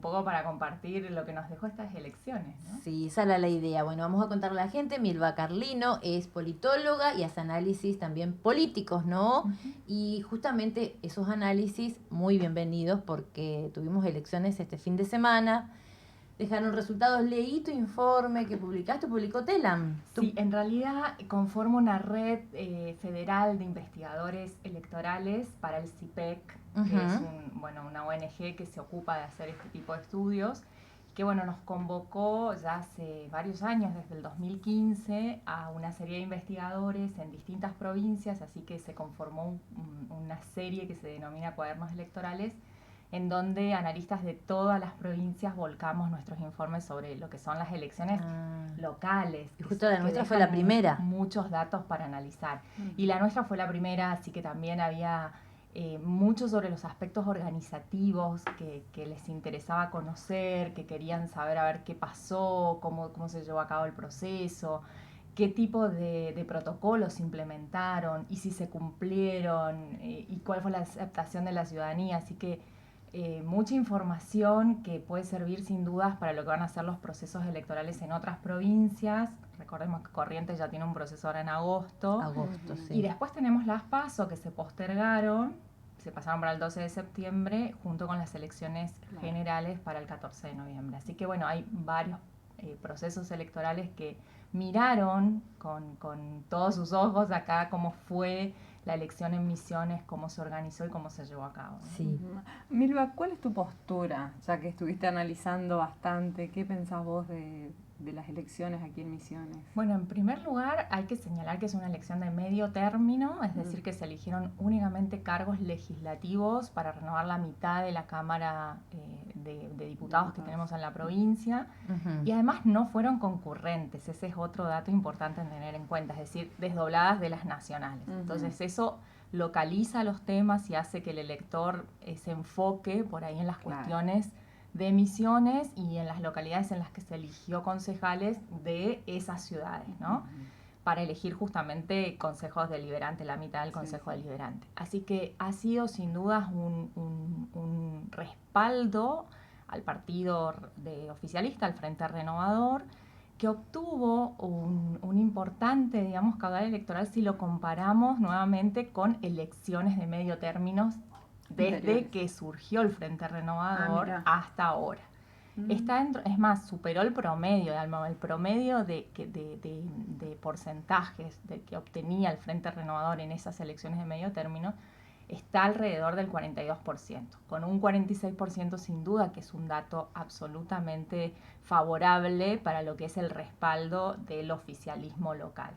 poco para compartir lo que nos dejó estas elecciones, ¿no? Sí, esa era la idea. Bueno, vamos a contarle a la gente. Milva Carlino es politóloga y hace análisis también políticos, ¿no? Uh-huh. Y justamente esos análisis muy bienvenidos porque tuvimos elecciones este fin de semana. Dejaron resultados. Leí tu informe que publicó Telam. Sí, en realidad conformo una red federal de investigadores electorales para el CIPEC, que es una ONG que se ocupa de hacer este tipo de estudios, que nos convocó ya hace varios años, desde el 2015, a una serie de investigadores en distintas provincias, así que se conformó una serie que se denomina Cuadernos Electorales, en donde analistas de todas las provincias volcamos nuestros informes sobre lo que son las elecciones locales. Y justo la nuestra fue la primera. Muchos datos para analizar. Y la nuestra fue la primera, así que también había mucho sobre los aspectos organizativos que les interesaba conocer, que querían saber a ver qué pasó, cómo se llevó a cabo el proceso, qué tipo de protocolos implementaron y si se cumplieron y cuál fue la aceptación de la ciudadanía. Así que mucha información que puede servir sin dudas para lo que van a ser los procesos electorales en otras provincias. Recordemos que Corrientes ya tiene un proceso ahora en agosto. Sí. Y después tenemos las PASO que se postergaron, se pasaron para el 12 de septiembre junto con las elecciones generales para el 14 de noviembre. Así que hay varios procesos electorales que miraron con todos sus ojos acá cómo fue la elección en Misiones, cómo se organizó y cómo se llevó a cabo, ¿no? Sí. Milva, ¿cuál es tu postura? Ya que estuviste analizando bastante, ¿qué pensás vos de las elecciones aquí en Misiones? Bueno, en primer lugar hay que señalar que es una elección de medio término, es decir, que se eligieron únicamente cargos legislativos para renovar la mitad de la Cámara de Diputados que tenemos en la provincia, y además no fueron concurrentes. Ese es otro dato importante en tener en cuenta, es decir, desdobladas de las nacionales. Entonces eso localiza los temas y hace que el elector se enfoque por ahí en las cuestiones de Misiones y en las localidades en las que se eligió concejales de esas ciudades, ¿no? Para elegir justamente consejos deliberantes, la mitad del consejo deliberante. Así que ha sido sin dudas un respaldo al partido oficialista, al Frente Renovador, que obtuvo un importante, digamos, caudal electoral si lo comparamos nuevamente con elecciones de medio término desde que surgió el Frente Renovador hasta ahora. Está dentro, es más, superó el promedio, el promedio de porcentajes de que obtenía el Frente Renovador en esas elecciones de medio término, está alrededor del 42%, con un 46% sin duda, que es un dato absolutamente favorable para lo que es el respaldo del oficialismo local.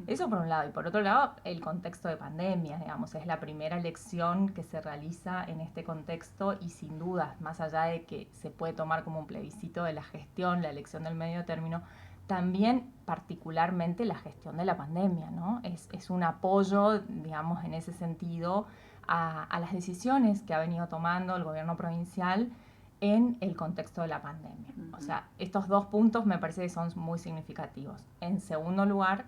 Eso por un lado. Y por otro lado, el contexto de pandemia, digamos, es la primera elección que se realiza en este contexto y sin duda, más allá de que se puede tomar como un plebiscito de la gestión, la elección del medio término, también particularmente la gestión de la pandemia, ¿no? Es un apoyo, digamos, en ese sentido a las decisiones que ha venido tomando el gobierno provincial en el contexto de la pandemia. O sea, estos dos puntos me parece que son muy significativos. En segundo lugar,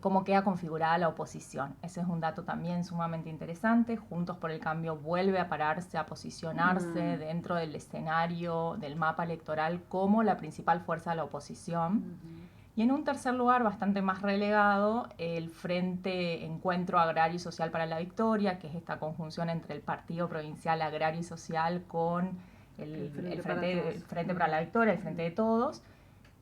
cómo queda configurada la oposición. Ese es un dato también sumamente interesante. Juntos por el Cambio vuelve a pararse, a posicionarse dentro del escenario, del mapa electoral, como la principal fuerza de la oposición. Y en un tercer lugar, bastante más relegado, el Frente Encuentro Agrario y Social para la Victoria, que es esta conjunción entre el Partido Provincial Agrario y Social con el Frente para la Victoria, el Frente de Todos,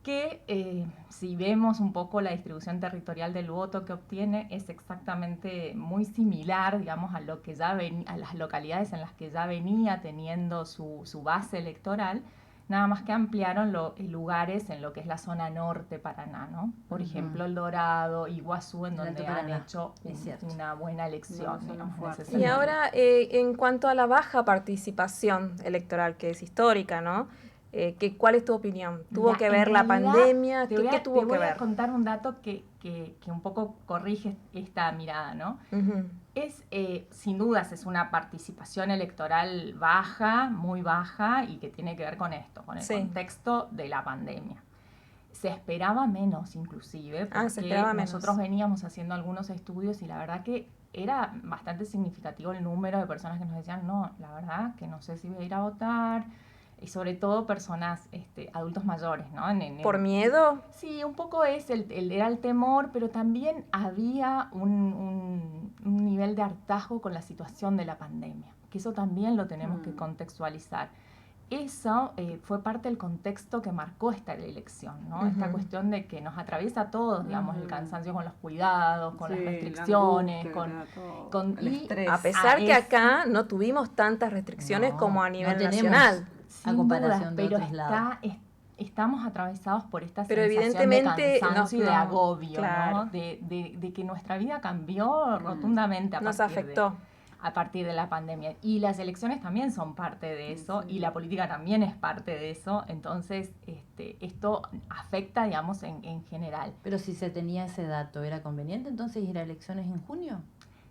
que si vemos un poco la distribución territorial del voto que obtiene, es exactamente muy similar, digamos, a lo que ya a las localidades en las que ya venía teniendo su base electoral, nada más que ampliaron lugares en lo que es la zona norte Paraná, ¿no? Por ejemplo, El Dorado, Iguazú, en donde han hecho una buena elección. Y ahora, en cuanto a la baja participación electoral, que es histórica, ¿no? ¿Cuál es tu opinión? ¿Tuvo que ver la pandemia? ¿Qué tuvo que ver? Te voy a contar un dato que un poco corrige esta mirada, ¿no? Es, sin dudas, es una participación electoral baja, muy baja, y que tiene que ver con esto, con el contexto de la pandemia. Se esperaba menos, inclusive, porque nosotros veníamos haciendo algunos estudios y la verdad que era bastante significativo el número de personas que nos decían, no, la verdad que no sé si voy a ir a votar, y sobre todo personas, adultos mayores, ¿no? ¿Por miedo? Sí, un poco era el temor, pero también había un nivel de hartazgo con la situación de la pandemia, que eso también lo tenemos que contextualizar. Eso fue parte del contexto que marcó esta elección, ¿no? Esta cuestión de que nos atraviesa a todos, digamos, el cansancio con los cuidados, con las restricciones, con el estrés. A pesar que acá no tuvimos tantas restricciones como a nivel nacional. Sin comparación duda, de pero otros lados. estamos atravesados por esta Pero sensación de evidentemente cansancio y de agobio, claro. ¿no? De que nuestra vida cambió rotundamente Nos afectó. a partir de la pandemia. Y las elecciones también son parte de eso, y la política también es parte de eso. Entonces, esto afecta, digamos, en general. Pero si se tenía ese dato, ¿era conveniente entonces ir a elecciones en junio?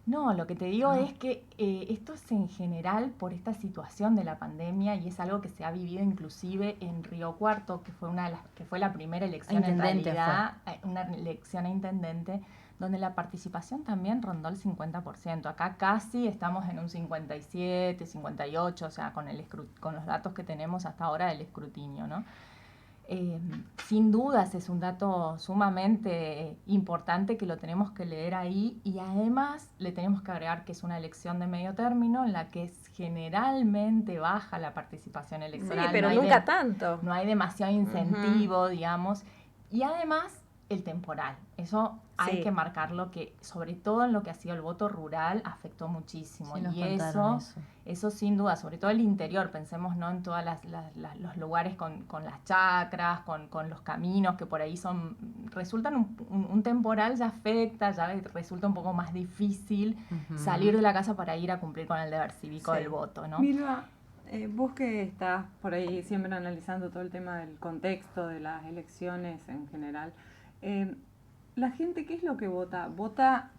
No, lo que te digo es que esto es en general por esta situación de la pandemia, y es algo que se ha vivido inclusive en Río Cuarto, que fue la primera elección en realidad, una elección a intendente, donde la participación también rondó el 50%. Acá casi estamos en un 57, 58, o sea, con los datos que tenemos hasta ahora del escrutinio, ¿no? Sin dudas es un dato sumamente importante que lo tenemos que leer ahí, y además le tenemos que agregar que es una elección de medio término en la que es generalmente baja la participación electoral. Sí, pero nunca tanto. No hay demasiado incentivo, digamos, y además el temporal. Eso hay que marcarlo, que sobre todo en lo que ha sido el voto rural afectó muchísimo. Sí, y eso sin duda, sobre todo el interior, pensemos, ¿no?, en todos los lugares con las chacras, con los caminos que por ahí resultan un temporal, ya afecta, ya resulta un poco más difícil salir de la casa para ir a cumplir con el deber cívico del voto, ¿no? Milva, vos que estás por ahí siempre analizando todo el tema del contexto de las elecciones en general, ¿la gente qué es lo que vota? ¿Vota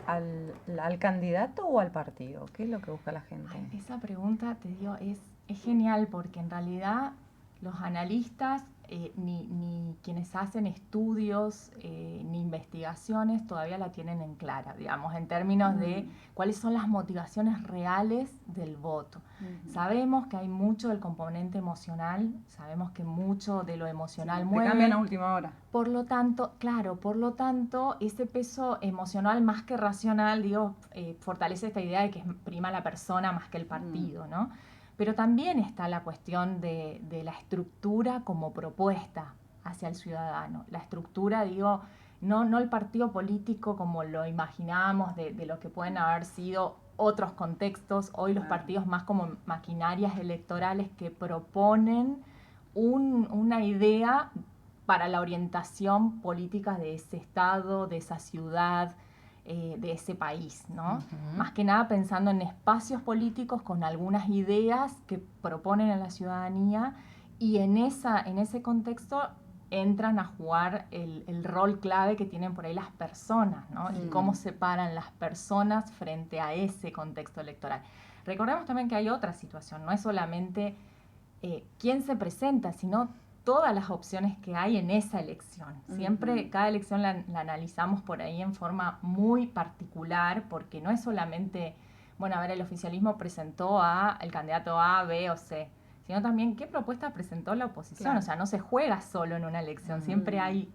al candidato o al partido? ¿Qué es lo que busca la gente? Ay, esa pregunta, te digo, es genial, porque en realidad los analistas, ni quienes hacen estudios, ni investigaciones, todavía la tienen en clara, digamos, en términos de cuáles son las motivaciones reales del voto. Sabemos que hay mucho del componente emocional, sabemos que mucho de lo emocional mueve. Cambian a última hora. Por lo tanto, ese peso emocional más que racional, fortalece esta idea de que prima la persona más que el partido, ¿no? Pero también está la cuestión de la estructura como propuesta hacia el ciudadano. La estructura, no el partido político como lo imaginábamos, de lo que pueden haber sido otros contextos. Hoy los partidos más como maquinarias electorales que proponen una idea para la orientación política de ese estado, de esa ciudad, de ese país, ¿no? Más que nada pensando en espacios políticos con algunas ideas que proponen a la ciudadanía, y en ese contexto entran a jugar el rol clave que tienen por ahí las personas, ¿no? Y cómo se paran las personas frente a ese contexto electoral. Recordemos también que hay otra situación, no es solamente quién se presenta, sino todas las opciones que hay en esa elección. Siempre cada elección la analizamos por ahí en forma muy particular, porque no es solamente, el oficialismo presentó el candidato A, B o C, sino también qué propuesta presentó la oposición. Claro. O sea, no se juega solo en una elección, siempre hay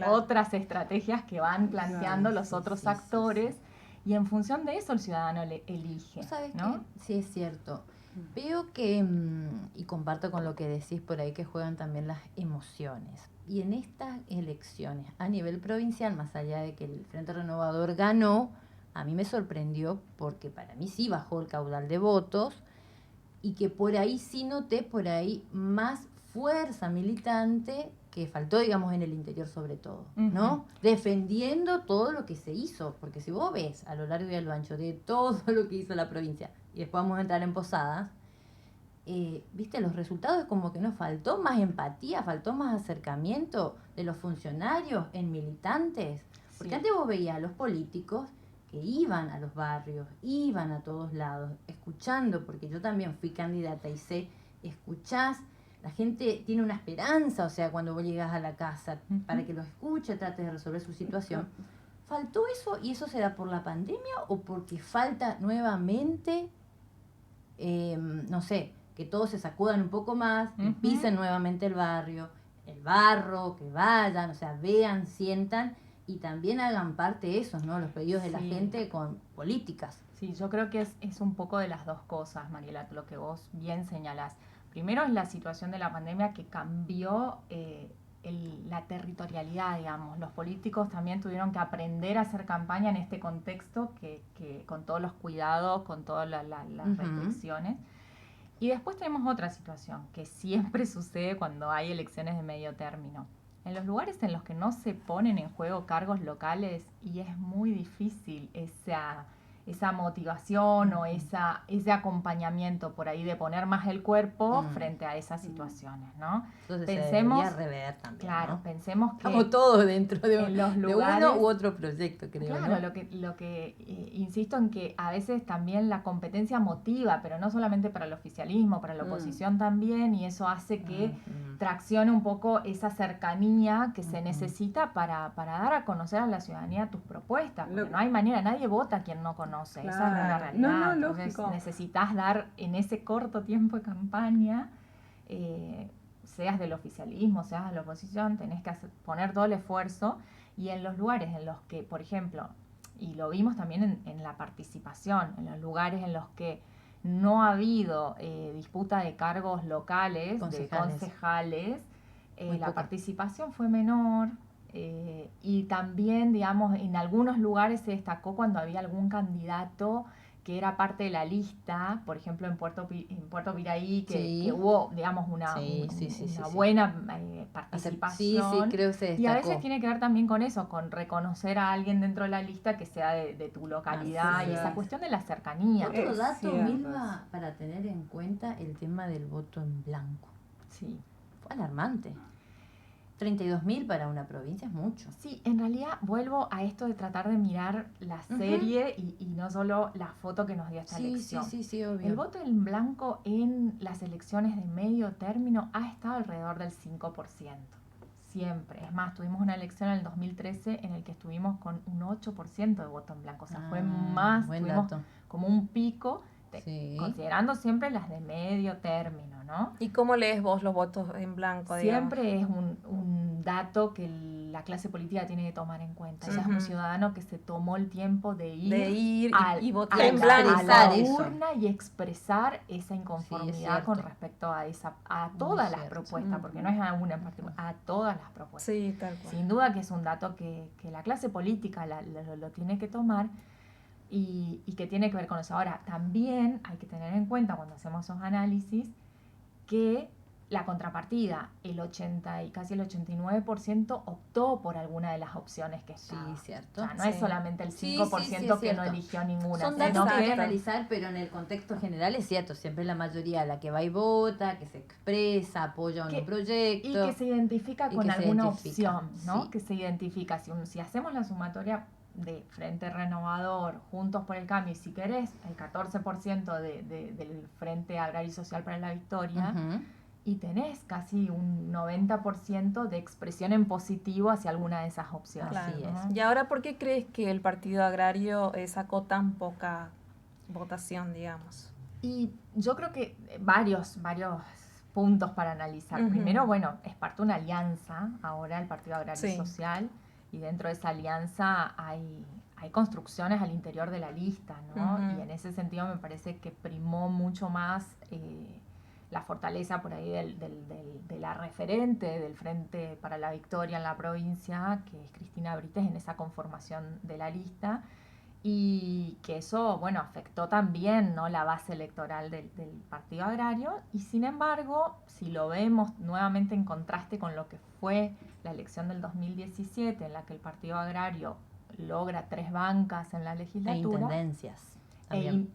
otras estrategias que van planteando los otros actores, y en función de eso el ciudadano elige. ¿Sabes ¿no? qué? Sí, es cierto. Veo que, y comparto con lo que decís por ahí, que juegan también las emociones. Y en estas elecciones a nivel provincial, más allá de que el Frente Renovador ganó, a mí me sorprendió porque para mí sí bajó el caudal de votos, y que por ahí sí noté más fuerza militante que faltó, digamos, en el interior sobre todo, ¿no? Defendiendo todo lo que se hizo, porque si vos ves a lo largo y a lo ancho de todo lo que hizo la provincia, y después vamos a entrar en Posadas, viste, los resultados es como que nos faltó más empatía, faltó más acercamiento de los funcionarios en militantes, porque antes vos veías a los políticos que iban a los barrios, iban a todos lados, escuchando, porque yo también fui candidata y sé, escuchás, la gente tiene una esperanza, o sea, cuando vos llegas a la casa, para que lo escuche, trates de resolver su situación. ¿Faltó eso? ¿Y eso se da por la pandemia o porque falta nuevamente, que que todos se sacudan un poco más y Ujú. pisen nuevamente el barro, que vayan, o sea, vean, sientan y también hagan parte esos, ¿no? Los pedidos de la Sí. gente con políticas. Sí, yo creo que es un poco de las dos cosas, Mariela, lo que vos bien señalás. Primero es la situación de la pandemia que cambió la territorialidad, digamos. Los políticos también tuvieron que aprender a hacer campaña en este contexto, que con todos los cuidados, con todas las Ujú. restricciones. Y después tenemos otra situación que siempre sucede cuando hay elecciones de medio término. En los lugares en los que no se ponen en juego cargos locales y es muy difícil esa motivación o ese acompañamiento por ahí de poner más el cuerpo frente a esas situaciones, ¿no? Entonces Pensemos, se debería rever también, claro, ¿no? pensemos que Estamos todos dentro en los de lugares, uno u otro proyecto, creo, claro, ¿no? lo que insisto en que a veces también la competencia motiva, pero no solamente para el oficialismo, para la oposición también, y eso hace que traccione un poco esa cercanía que se necesita para dar a conocer a la ciudadanía tus propuestas, porque no hay manera, nadie vota a quien no conoce, esa es la Claro. realidad. No, Entonces lógico. necesitas dar en ese corto tiempo de campaña, seas del oficialismo, seas de la oposición, tenés que poner todo el esfuerzo. Y en los lugares en los que, por ejemplo, y lo vimos también en la participación, en los lugares en los que no ha habido disputa de cargos locales, de concejales, la poca. participación fue menor. Y también, digamos, en algunos lugares se destacó cuando había algún candidato que era parte de la lista, por ejemplo en Puerto Piraí, que hubo, digamos, una buena participación. Sí, creo que se destacó. Y a veces tiene que ver también con eso, con reconocer a alguien dentro de la lista que sea de tu localidad y esa cuestión de la cercanía. Otro dato, cierto. Milva, para tener en cuenta el tema del voto en blanco. Sí. Fue alarmante. 32.000 para una provincia es mucho. Sí, en realidad vuelvo a esto de tratar de mirar la serie y no solo la foto que nos dio esta elección. Sí, obvio. El voto en blanco en las elecciones de medio término ha estado alrededor del 5%. Siempre. Es más, tuvimos una elección en el 2013 en el que estuvimos con un 8% de voto en blanco. O sea, fue más, tuvimos como un pico, considerando siempre las de medio término, ¿no? ¿Y cómo lees vos los votos en blanco? Siempre digamos? Es un dato que la clase política tiene que tomar en cuenta. Ya es un ciudadano que se tomó el tiempo de ir y votar en blanco a la eso. urna y expresar esa inconformidad con respecto a todas las propuestas, porque no es a una en particular, a todas las propuestas. Sí, tal cual. Sin duda que es un dato que la clase política lo tiene que tomar y que tiene que ver con eso. Ahora, también hay que tener en cuenta cuando hacemos esos análisis que la contrapartida, el 80 y casi el 89% optó por alguna de las opciones que estaban. Sí, cierto. O sea, no es solamente el 5% que no eligió ninguna. Son datos que hay que analizar, pero en el contexto general es cierto, siempre la mayoría la que va y vota, que se expresa, apoya un proyecto. Y que se identifica con alguna opción, ¿no? Sí. Que se identifica. Si hacemos la sumatoria de Frente Renovador, Juntos por el Cambio, y si querés, el 14% del Frente Agrario y Social para la Victoria, y tenés casi un 90% de expresión en positivo hacia alguna de esas opciones. Claro. Así es. ¿Y ahora por qué crees que el Partido Agrario sacó tan poca votación, digamos? Y yo creo que varios puntos para analizar. Primero, bueno, es parte de una alianza, ahora el Partido Agrario y Social, y dentro de esa alianza hay construcciones al interior de la lista, ¿no? Y en ese sentido me parece que primó mucho más la fortaleza por ahí de la referente del Frente para la Victoria en la provincia, que es Cristina Brites, en esa conformación de la lista, y que eso, bueno, afectó también, ¿no?, la base electoral del Partido Agrario. Y sin embargo, si lo vemos nuevamente en contraste con lo que fue la elección del 2017, en la que el Partido Agrario logra 3 bancas en la legislatura. E intendencias.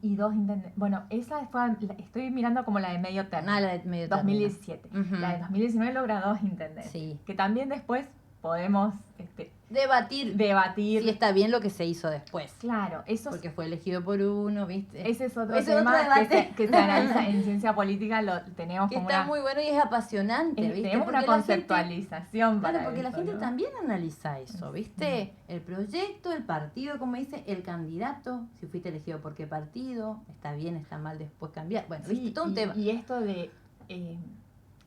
Y 2 intendencias. Bueno, esa fue, estoy mirando como la de medio término. La de medio término. 2017. La de 2019 logra 2 intendencias. Sí. Que también después podemos Debatir si está bien lo que se hizo después. Claro, eso porque fue elegido por uno, ¿viste? Ese es otro Ese tema otro debate. que se analiza en ciencia política, lo tenemos que como está muy bueno y es apasionante, ¿viste? Tenemos porque una conceptualización para porque la eso, gente ¿no? también analiza eso, ¿viste? El proyecto, el partido, como dice, el candidato, si fuiste elegido por qué partido, está bien, está mal después cambiar. Bueno, ¿viste? Todo un tema. Y esto de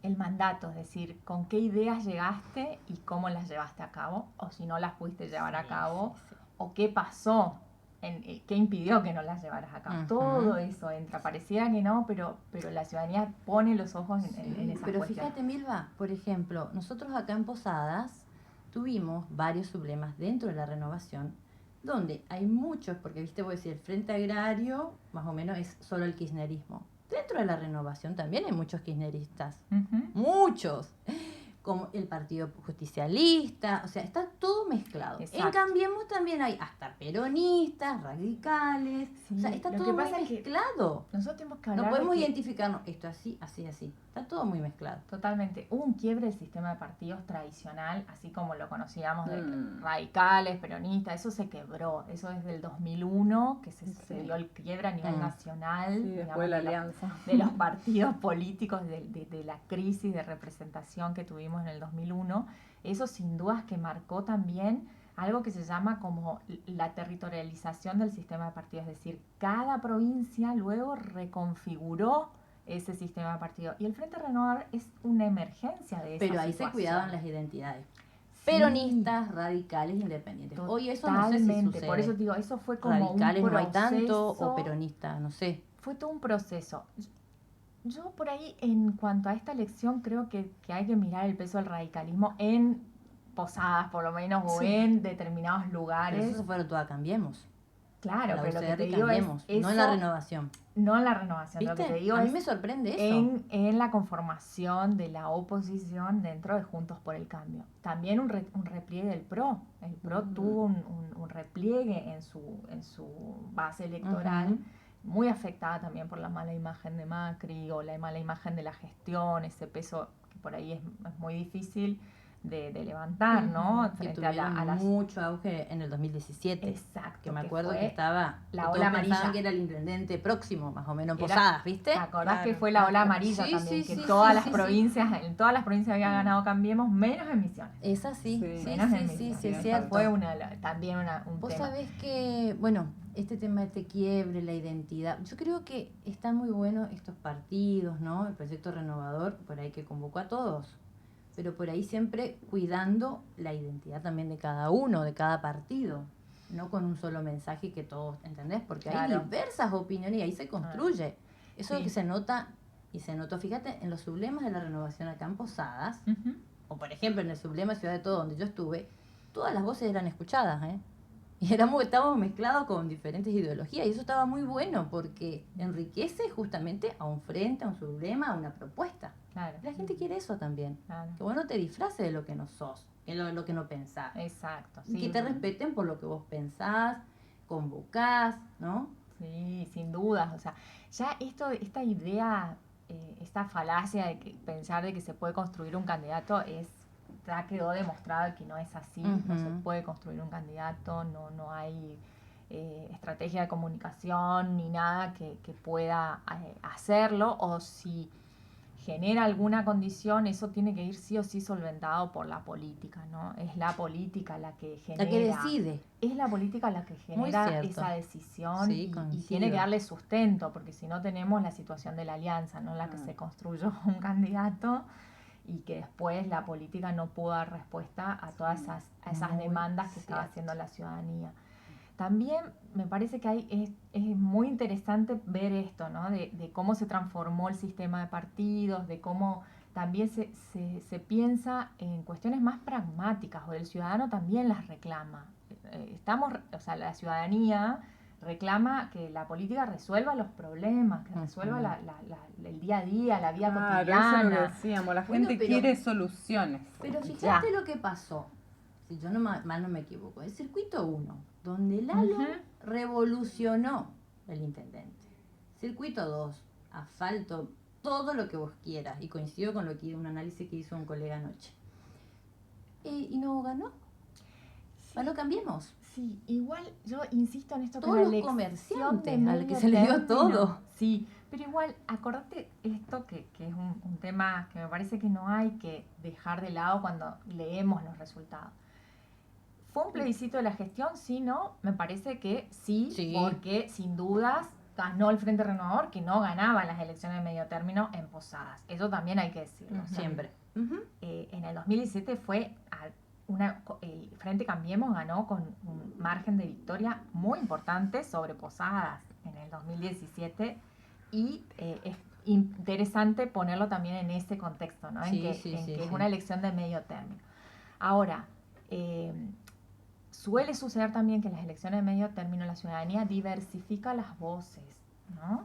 el mandato, es decir, con qué ideas llegaste y cómo las llevaste a cabo, o si no las pudiste llevar a cabo, o qué pasó, qué impidió que no las llevaras a cabo. Todo eso entra, pareciera que no, pero la ciudadanía pone los ojos en esas pero cuestiones. fíjate, Milva, por ejemplo, nosotros acá en Posadas tuvimos varios sublemas dentro de la renovación, donde hay muchos, porque viste, voy a decir, el Frente Agrario más o menos es solo el kirchnerismo. Dentro de la renovación también hay muchos kirchneristas, muchos, como el Partido Justicialista, o sea, está todo mezclado. Exacto. En Cambiemos también hay hasta peronistas, radicales, o sea, está todo muy mezclado. Nosotros tenemos que hablar no podemos identificarnos, esto así, así, así, está todo muy mezclado. Totalmente. Hubo un quiebre del sistema de partidos tradicional, así como lo conocíamos, de radicales, peronistas, eso se quebró. Eso desde el 2001, que se dio el quiebre a nivel nacional. Sí, después de la alianza. De los partidos políticos, de la crisis de representación que tuvimos en el 2001. Eso sin dudas que marcó también algo que se llama como la territorialización del sistema de partidos. Es decir, cada provincia luego reconfiguró ese sistema de partido. Y el Frente Renovador es una emergencia de esa Pero ahí situación. se cuidaban las identidades. Peronistas, radicales, independientes. Hoy eso no sé si sucede. Por eso digo, eso fue como radicales un proceso. No hay tanto, o peronistas, no sé. Fue todo un proceso. Yo por ahí, en cuanto a esta elección, creo que hay que mirar el peso del radicalismo en Posadas, por lo menos, o en determinados lugares. Pero eso se fueron todas Cambiemos. Claro, la pero lo que te digo es no eso, en la renovación. No en la renovación, ¿viste? Lo que te digo a mí me sorprende eso. En la conformación de la oposición dentro de Juntos por el Cambio. También un repliegue del PRO. El PRO tuvo un repliegue en su base electoral, muy afectada también por la mala imagen de Macri o la mala imagen de la gestión, ese peso que por ahí es muy difícil de levantar, ¿no? Frente a las mucho auge en el 2017. Exacto. Que me acuerdo que estaba la ola amarilla. Que era el intendente próximo, más o menos en Posadas, ¿viste? ¿Te acordás que fue la ola amarilla también? Que todas las provincias, en todas las provincias había ganado Cambiemos, menos en Misiones. Es así. Sí, es cierto. Fue también un Vos tema. sabés que, bueno, este tema de quiebre, la identidad, yo creo que están muy buenos estos partidos, ¿no? El proyecto renovador, por ahí que convocó a todos, pero por ahí siempre cuidando la identidad también de cada uno, de cada partido, no con un solo mensaje que todos, ¿entendés? Porque hay diversas opiniones y ahí se construye. Eso es lo que se nota, y se notó, fíjate, en los sublemas de la renovación acá en Posadas, o por ejemplo en el sublema Ciudad de Todo, donde yo estuve, todas las voces eran escuchadas, ¿eh? Y estábamos mezclados con diferentes ideologías, y eso estaba muy bueno, porque enriquece justamente a un frente, a un sublema, a una propuesta. Claro. La gente quiere eso también. Claro. Que vos no te disfraces de lo que no sos, que lo que no pensás. Exacto. Y que te respeten por lo que vos pensás, convocás, ¿no? Sí, sin dudas. O sea, ya esta idea, esta falacia de pensar de que se puede construir un candidato ya quedó demostrado que no es así. No se puede construir un candidato, no hay estrategia de comunicación ni nada que pueda hacerlo, o si genera alguna condición, eso tiene que ir sí o sí solventado por la política, ¿no? Es la política la que genera. La que decide. Es la política la que genera esa decisión y tiene que darle sustento, porque si no tenemos la situación de la alianza, ¿no? La que se construyó un candidato y que después la política no pudo dar respuesta a todas esas demandas que estaba haciendo la ciudadanía. También me parece que es muy interesante ver esto, ¿no? De cómo se transformó el sistema de partidos, de cómo también se piensa en cuestiones más pragmáticas, o el ciudadano también las reclama. La ciudadanía reclama que la política resuelva los problemas, que resuelva el día a día, la vida cotidiana. Eso es lo que decíamos, la gente quiere soluciones. Pero fíjate lo que pasó, si yo mal no me equivoco, el circuito 1, donde Lalo revolucionó el intendente. Circuito 2, asfalto, todo lo que vos quieras, y coincido con un análisis que hizo un colega anoche. y no ganó. Bueno, cambiemos. Sí, igual yo insisto en esto Todos que la los elección comerciantes de al que medio se les dio término, todo. Sí, pero igual, acordate esto que es un tema que me parece que no hay que dejar de lado cuando leemos los resultados. ¿Fue un plebiscito de la gestión? Sí, ¿no? Me parece que sí, Sí. porque sin dudas ganó el Frente Renovador, que no ganaba las elecciones de medio término en Posadas. Eso también hay que decirlo. O sea, Siempre. en el 2017 fue el Frente Cambiemos ganó con un margen de victoria muy importante sobre Posadas en el 2017 y es interesante ponerlo también en ese contexto, ¿no? Sí, en que, sí, en sí, que es sí. una elección de medio término. Ahora, suele suceder también que en las elecciones de medio término la ciudadanía diversifica las voces, ¿no?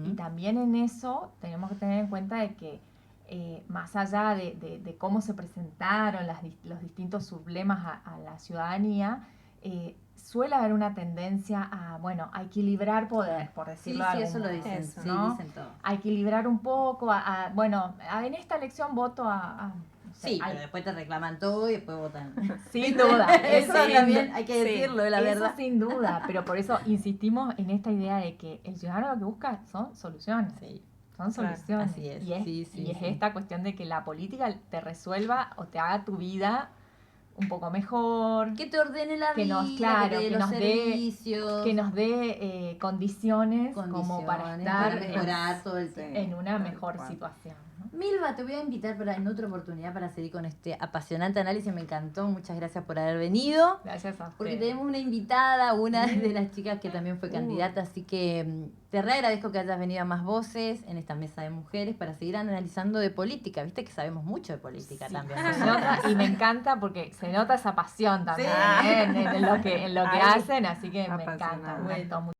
Y también en eso tenemos que tener en cuenta de que más allá de cómo se presentaron los distintos sublemas a la ciudadanía, suele haber una tendencia a equilibrar poder, por Sí, decirlo sí, de eso algún lo modo, dicen. Eso, Sí, ¿no? dicen todo. A equilibrar un poco, en esta elección voto no sé, Sí, pero después te reclaman todo y después votan. sin duda. Eso también hay que sí, decirlo, la Eso verdad. sin duda, pero por eso insistimos en esta idea de que el ciudadano lo que busca son soluciones. Sí. Son Claro, soluciones. así es, Y es, sí, sí, y es sí. esta cuestión de que la política te resuelva o te haga tu vida un poco mejor, Que te ordene la que vida, nos, claro, que te dé que los nos dé, servicios, que nos dé condiciones como para estar mejorar todo el Sí. tiempo. en una tal mejor cual. situación, ¿no? Milva, te voy a invitar en otra oportunidad para seguir con este apasionante análisis. Me encantó, muchas gracias por haber venido. Gracias a Porque ustedes. tenemos una invitada, una de las chicas que también fue candidata, así que te re agradezco que hayas venido a Más Voces en esta mesa de mujeres para seguir analizando de política. Viste que sabemos mucho de política Sí, también. se ¿no? nota, y me encanta porque se nota esa pasión también Sí. en lo que Ay, hacen, así que me apasionada. encanta mucho.